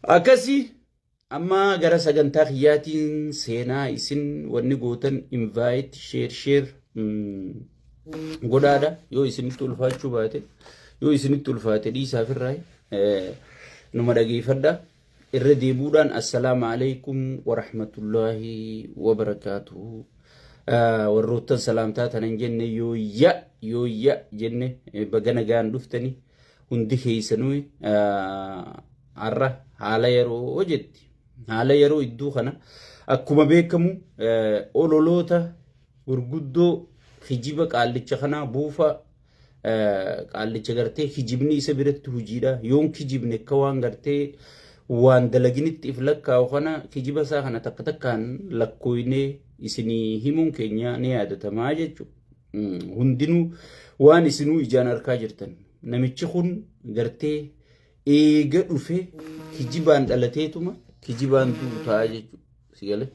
Akkasii amma gara sagantaa kiyyaatiin seenaa isin wanni gootan invite share godhaadha yoo isinitti ulfaachuu baate yoo isinitti ulfaate dhiisaaf irraa numa dhageeffadha irra deebuudhaan assalaamu alaykum wa rahmatullahi wa barakatuhu warroottan salaamtaa tanan jenne yooyya jenne bagana gaan dhuftani hundi keessanuu arra haala yeroo jetti haala yeroo iddoo kana akkuma beekamu ololoota gurguddoo hijiba qaallicha kana buufa qaallicha gartee hijibni isa biratti hujiidha yoon hijibne akka waan gartee waan dalaginitti if lakkaa'u kana hijiba isaa kana takka takkaan lakkooyne isinii himuun keenya ni yaadatamaa jechuudha. Hundinuu waan isinuu ijaan arkaa jirtan namichi kun gartee eega dhufe hijibaan dhalateetuma hijibaan duutaa jechuudha. Sigale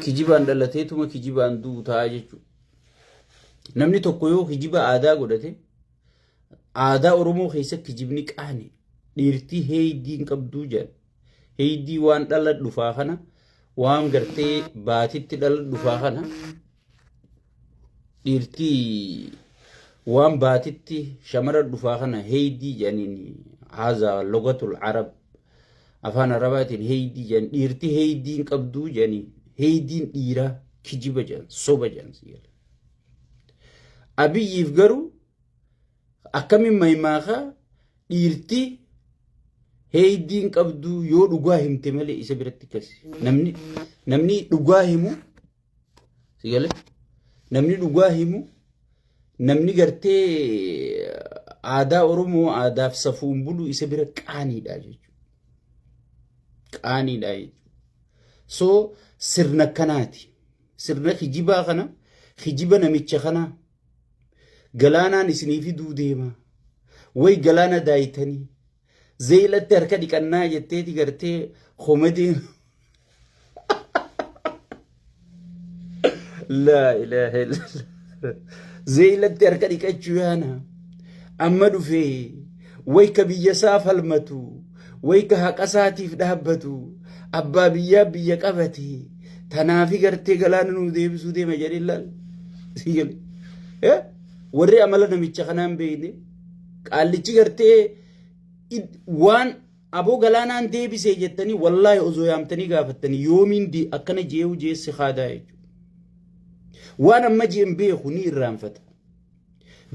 hijibaan dhalateetuma hijibaan duutaa jechuudha. Namni tokko yoo hijiba aadaa godhate aadaa Oromoo keessatti hijibni qaani dhiirtii heeyidiin qabduu jedha. Heeyidii waan dhala dhufaa kana waan gartee baatitti dhala dhufaa kana dhiirtii waan baatitti shamara dhufaa kana heeyidii jedhaniin haza lugatul arab afaan arabaatiin heeyidii jedhan dhiirtii heeyidiin qabduu jedhaniin heeyidiin dhiiraa kijiba jedhan soba jedhan sigale. Abiyyiif garuu akkamiin maymaakaa dhiirtii heeyidiin qabduu yoo dhugaa himte malee isa biratti kasi namni dhugaa himu sigale namni dhugaa himu namni gartee aadaa Oromoo aadaaf safuun bulu isa bira qaaniidha jechuudha. Qaaniidha jechuudha. So sirna kanaati sirna hijibaa kana hijiba namicha kana galaanaan isinii fiduu deema way galaana daayitanii zeelatti harka dhiqannaa jetteeti gartee komediin la ilaha illallah zeelatti harka dhiqachuu yaana amma dhufee way ka biyyasaa falmatu way ka haqasaatiif dhaabbatu abbaa biyyaa biyya qabate tanaafi gartee galaana nuu deebisuu deema jedhe laal sigale warri amala namicha kanaan beeyne qaallichi gartee waan aboo galaanaan deebisee jettanii wallahi osoo yaamtanii gaafattanii yoomiin akkana jeewu jeesse haadaa jechuudha. Waan amma jeen beeku ni irraanfata.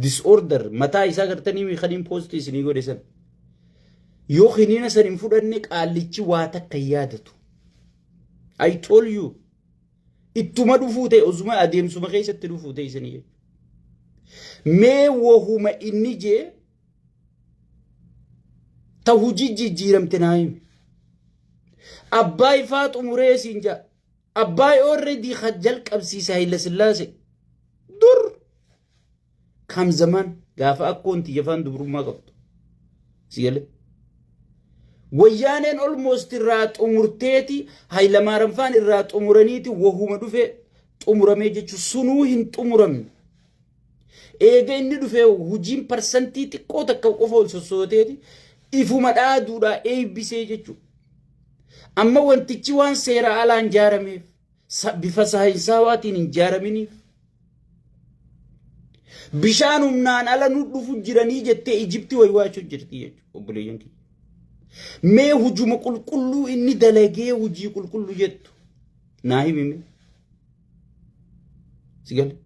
Disorder mataa isaa gartanii kaniin poostii isinii godhe san yoo kiniina san hin fudhanne qaallichi waa takka yaadatu. I told you ittuma dhufuu ta'e osuma adeemsuma keessatti dhufuu ta'e isinii jechuudha. Mee wahuma inni jee ta hujii jijjiiramte naayim abbaay faa xumuree siin jaa abbaay already khajjal qabsiisa Hayila Sillaase dur kam zaman gaafa akkoonti yafaan dubrummaa qabdu sigale wayyaaneen almost irraa xumurteeti Hayila Maaramfaan irraa xumuraniiti wahuma dhufe xumuramee jechuun sunuu hin xumuramne eega inni dhufe hujiin parsantii xiqqoo takka qofa ol sossooteeti ifuma dhaaduudha eebbisee jechuudha. Amma wantichi waan seera alaan jaarameef bifa saayinsawaatiin hin jaaraminiif bishaan humnaan ala nu dhufu jiranii jettee Ijiptii waywaachuu jirti jechuudha obboleeyyan kiyya. Mee hujuma qulqulluu inni dalagee hujii qulqulluu jettu naa himime sigale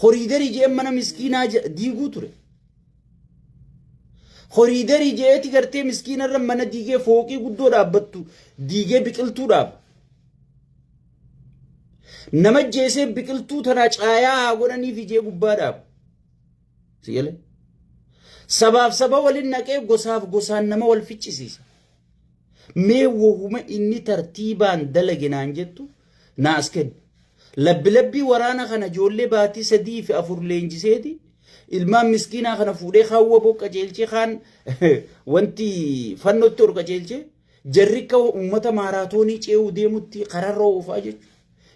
horiidarii jee mana miskiinaa diiguu ture. Horiidarii jeeti gartee miskiina irra mana diigee fooqii guddoo dhaabbattu diigee biqiltuu dhaaba. Nama jeesee biqiltuu tanaa caayaa haa godhaniif ijee gubbaa dhaaba. Sigale sabaaf saba waliin naqee gosaaf gosaan nama wal ficcisiisa. Mee wahuma inni tartiibaan dalage naan jettu naas kenna. Labbi waraana kana ijoollee baatii 3 fi 4 leenjiseeti. Ilmaan miskiinaa kana fuudhee kaawwa boqa jeelchee kaan wanti fannootti ol qajeelchee jarrika ummata maaraatoonii ce'uu deemutti qararra oofaa jechuudha.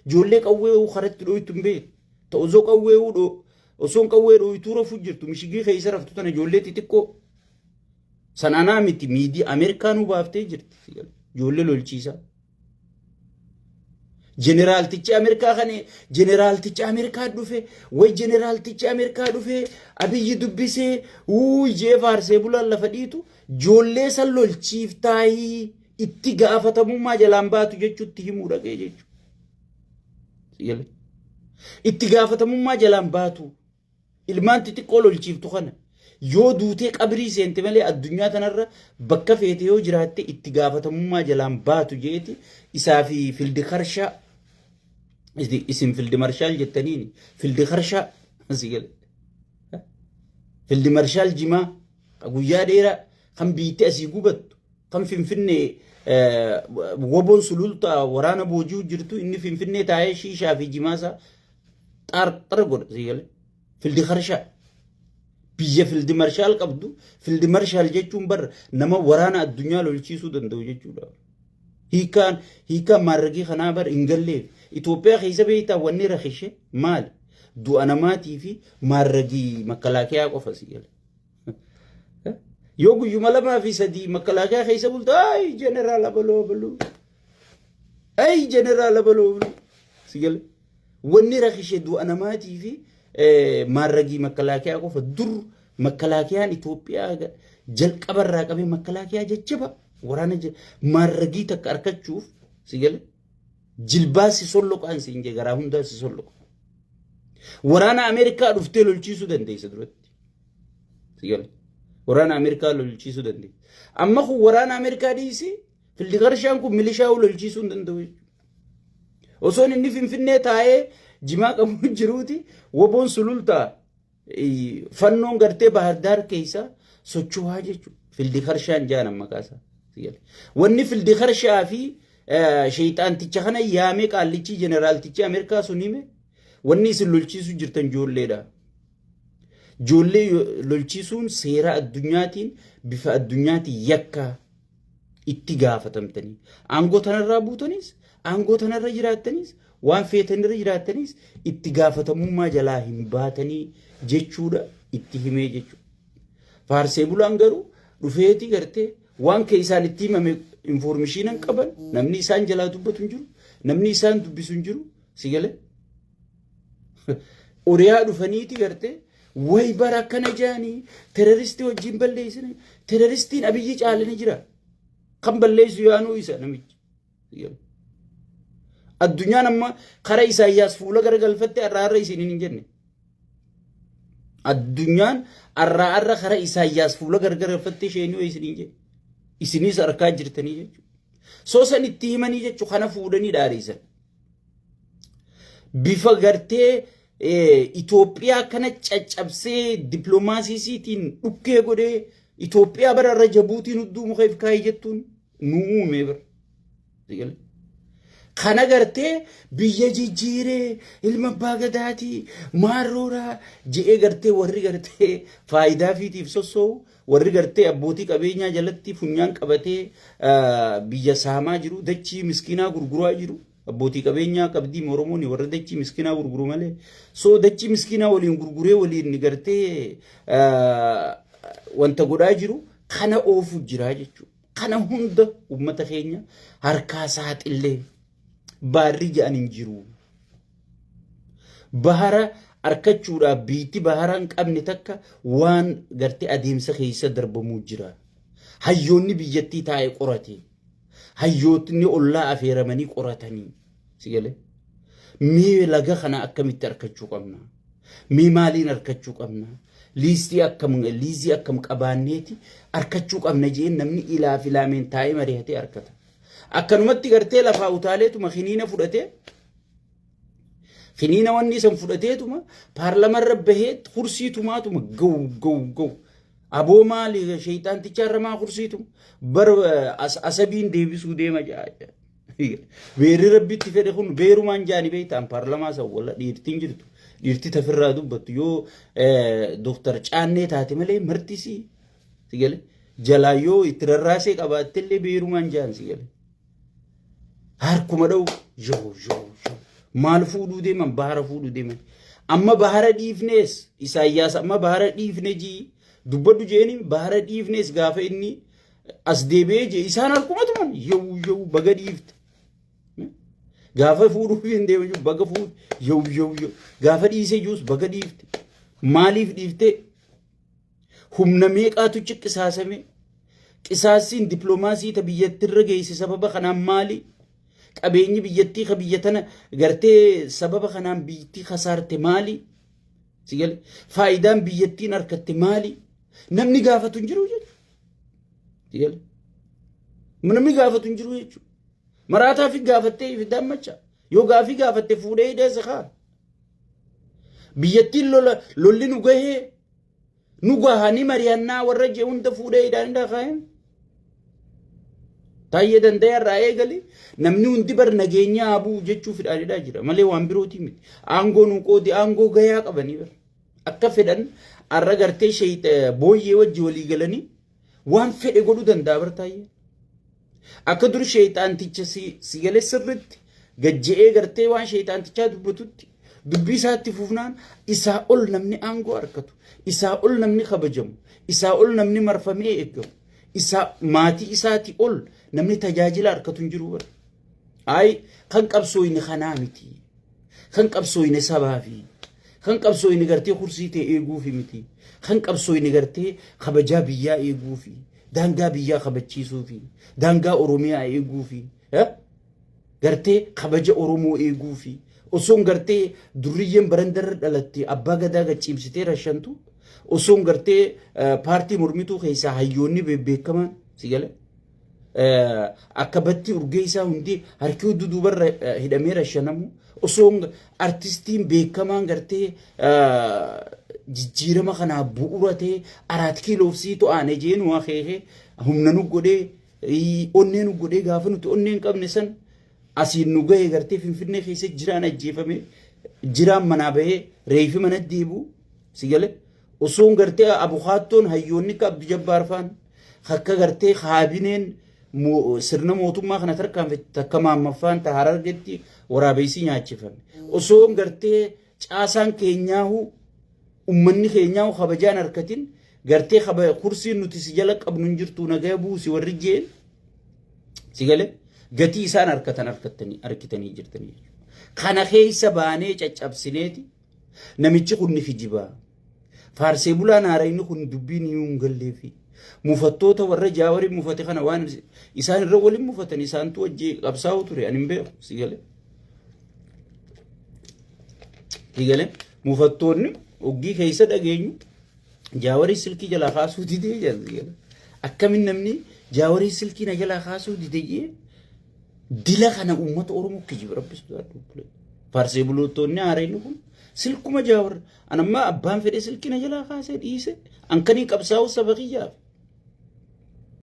Ijoollee qawwee karatti dhooytu hin beeku. Ta'usoo qawwee osoon qawwee dhooytuu rafu jirtu mishigii keessa raftu tana ijoollee xixiqqoo Sanana miti miidii Ameerikaan baaftee jirti. Ijoollee lolchiisaa. Jeneraaltichi Ameerikaa kane jeneraaltichi Ameerikaa dhufe way jeneraaltichi Ameerikaa dhufe Abiyyi dubbisee ijee faarsee bulaan lafa dhiitu ijoollee san lolchiiftaayii itti gaafatamummaa jalaan baatu jechuutti himuu dhaqee jechuudha. Itti gaafatamummaa jalaan baatu ilmaan xixiqqoo lolchiiftu kana yoo duutee qabrii seente malee addunyaa tanarra bakka feete yoo jiraatte itti gaafatamummaa jalaan baatu jeeti isaa fi fildi karshaa isin fildi marshaal jettaniini fildi karshaa fildi marshaal jimaa guyyaa dheeraa kan biitti asii gubattu kan finfinnee woboon sulultaa waraana boojii jirtu inni finfinnee taa'ee shiishaa fi jimaasaa xar godha sigale fildi karshaa biyya fildi marshaal qabdu fildi marshaal jechuun bar nama waraana addunyaa lolchiisuu danda'u jechuudha. Hiikaan maarragii kanaa bar hin galleef Itoophiyaa keessa beektaa wanni rakhishe maal du'a namaatii fi maarragii makalaakiyaa qofa sigale. Yoo guyyuma lamaa fi sadii makalaakiyaa keessa bultu ay jeneraala baloo baloo ay jeneraala baloo baloo sigale wanni rakhishe du'a namaatii fi maarragii makalaakiyaa qofa dur makalaakiyaan Itoophiyaa jalqabarraa qabee makalaakiyaa jajjaba waraana maarragii takka argachuuf sigale jilbaasi solloqaan siin jee garaa hundaa si solloqa waraana Ameerikaa dhuftee lolchiisuu dandeessa duratti sigale waraana Ameerikaa lolchiisuu dandeessa amma kun waraana Ameerikaa dhiisi fildi karshaan kun milishaa lolchiisuu hin danda'u osoon inni finfinnee taa'ee jimaa qabu jiruuti woboon sulultaa fannoon gartee Baahirdaar keessa socho'aa jechuudha fildi karshaan jaan maqaasaa wanni fildi karshaa fi shayxaanticha kana yaamee qaallichi jeneraaltichi Ameerikaa sunime wanni isin lolchiisuu jirtan ijoolleedha. Ijoollee lolchiisuun seera addunyaatiin bifa addunyaatiin yakka itti gaafatamtanii aangoo tanarraa buutanis aangoo tanarra jiraattanis waan feetanirra jiraattanis itti gaafatamummaa jalaa hin baatanii jechuudha itti himee jechuudha. Faarsee bulaan garuu dhufeetii gartee waan keessaan itti himame information qaban namni isaan jalaa dubbatu hin jiru namni isaan dubbisu hin jiru sigale oriyaa dhufaniiti gartee way bara akkana jaanii terroristii wajjin balleessine terroristiin Abiyyi caalanii jira kan balleessu yaanuu isa namichi addunyaan amma kara Isaayyaas fuula garagalfatte arraarra isiniin hin jenne addunyaan arraarra kara Isaayyaas fuula garagalfatte isheenii isiniin jenne isinis arkaa jirtanii jechuudha. Soosan itti himanii jechuudha kana fuudhanii dhaarisan. Bifa gartee Itoophiyaa kana caccabsee dippiloomaasiitiin dhukkee godhee Itoophiyaa bara irra Jabuutiin hudduu muka ifkaayii jettuun nu uume bara. Kana gartee biyya jijjiiree ilma abbaa gadaatii maarrooraa je'ee gartee warri gartee faayidaa fiitiif sossoo'u warri gartee abbootii qabeenyaa jalatti funyaan qabatee biyya saamaa jiru dachii miskiinaa gurguraa jiru abbootii qabeenyaa qabdii Oromoon warra dachii miskiinaa gurguru malee soo dachii miskiinaa waliin gurguree waliin gartee wanta godhaa jiru kana oofu jira jechuudha. Kana hunda uummata keenya harkaa saaxillee baarri ja'an hin jiru. Bahara arkachuudhaaf biitti bahara hin qabne takka waan gartee adeemsa keessa darbamuu jira. Hayyoonni biyyattii taa'ee qorate. Hayyootni ollaa afeeramanii qoratanii. Sigale. Mee laga kana akkamitti arkachuu qabna? Mee maaliin arkachuu qabna? Liistii akkam qabaanneeti arkachuu qabna jeen namni ilaa filaameen taa'ee mari'atee arkata. Akkanumatti gartee lafaa utaaleetuma khiniina fudhatee khiniina wanni san fudhateetuma paarlaamarra bahee kursiitumaatuma gaw aboo maali shayxaantichaarra maa kursiituma bar asabiin deebisuu deema jaaja beerri rabbitti fedhe kun beerumaan jaani beeytaan paarlaamaa san walla dhiirtiin jirtu dhiirti tafirraa dubbattu yoo Dr. Caannee taate malee martisii sigale jalaa yoo itti rarraasee qabaattellee beerumaan jaan sigale harkuma dha'u yoo maal fuudhuu deeman bahara fuudhuu deeman amma bahara dhiifnees Isaayyaas amma bahara dhiifne jii dubbadhu jeeni bahara dhiifnes gaafa inni as deebi'ee jee isaan harkumatuman yoo baga dhiifte gaafa fuudhuuf hin deemu baga fuudhu yoo gaafa dhiisee juus baga dhiifte maaliif dhiifte humna meeqaatu qisaasame qisaasiin dippiloomaasii ta biyyattirra geesse sababa kanaan maali qabeenyi biyyattii ka biyya tana gartee sababa kanaan biyyattii khasaarte maali sigal faayidaan biyyattiin harkatte maali namni gaafatu hin jiru jechuudha sigal namni gaafatu hin jiru jechuudha maraataa fi gaafattee fi dammacha yoo gaafii gaafatte fuudhee hidheessa kaa biyyattiin lolli nu gahee nu gahanii mari'annaa warra jee hunda fuudhee hidhaan kaa'een taayee danda'e irraa eegali namni hundi bar nageenya abuu jechuu fidhaadhaa jira malee waan birootii miti aangoo nu qoodi aangoo gayaa qabanii bar akka fedhan arra gartee booyyee wajji walii galanii waan fedhe godhuu danda'a bar taayee akka dur sheeyxaanticha si galee sirritti gajje'ee gartee waan sheeyxaantichaa dubbatutti dubbii isaatti fufnaan isaa ol namni aangoo harkatu isaa ol namni kabajamu isaa ol namni marfamee eeggamu isaa maatii isaati ol namni tajaajila harkatu hin jiru bar ay kan qabsooyne kanaa miti kan qabsooyne sabaafi kan qabsooyne gartee kursii ta'e eeguufi miti kan qabsooyne gartee kabajaa biyyaa eeguufi daangaa biyyaa kabachiisuufi daangaa oromiyaa eeguufi gartee kabaja oromoo eeguufi osoon gartee durriyyeen barandarra dhalatte abbaa gadaa gachiibsitee rashantu osoon gartee paartii mormituu keessaa hayyoonni beekaman sigale akka batti urgee isaa hundi harki duduubarra hidhamee rashanamu osoon artistiin beekamaan gartee jijjiirama kanaa bu'uura ta'e 4 kiiloofsii to'aane jeenu akeeke humna nu godhee onnee nu godhee gaafa nuti onnee hin qabne san asiin nu gahee gartee finfinnee keessa jiraan ajjeefame jiraan manaa bahee reefi mana deebi'u sigale osoon gartee abukaattoon hayyoonni ka Abdu Jabbaar faan akka gartee kaabineen sirna mootummaa kana tarkaanfatte akka maammaffaan ta Harargeetti waraabessi nyaachifame osoon gartee caasaan keenyaahu ummanni keenyaahu kabajaan harkatin gartee kursiin nuti si jala qabnu hin jirtu nagaa buusi warri jeen sigale gatii isaan harkitanii jirtanii kana keessa baanee caccabsineeti namichi kun ni kijibaa faarsee bulaan haarayni kun dubbiin hin galleefi mufattoota warra jaawarii mufate kana waan isaan irra waliin mufatan isaantu wajjii qabsaa'u ture ani hin beeku sigale mufattoonni oggii keessa dhageenyu jaawarii silkii jalaa kaasuu didee jedhan akkamin namni jaawarii silkii na jalaa kaasuu didee dila kana ummata oromoo kijiba rabbisu daaduu faarsee bulootonni haarayni kun silkuma jaawar anamma abbaan fedhe silkii na jalaa kaasee dhiise ankanii qabsaa'u saba kiyyaaf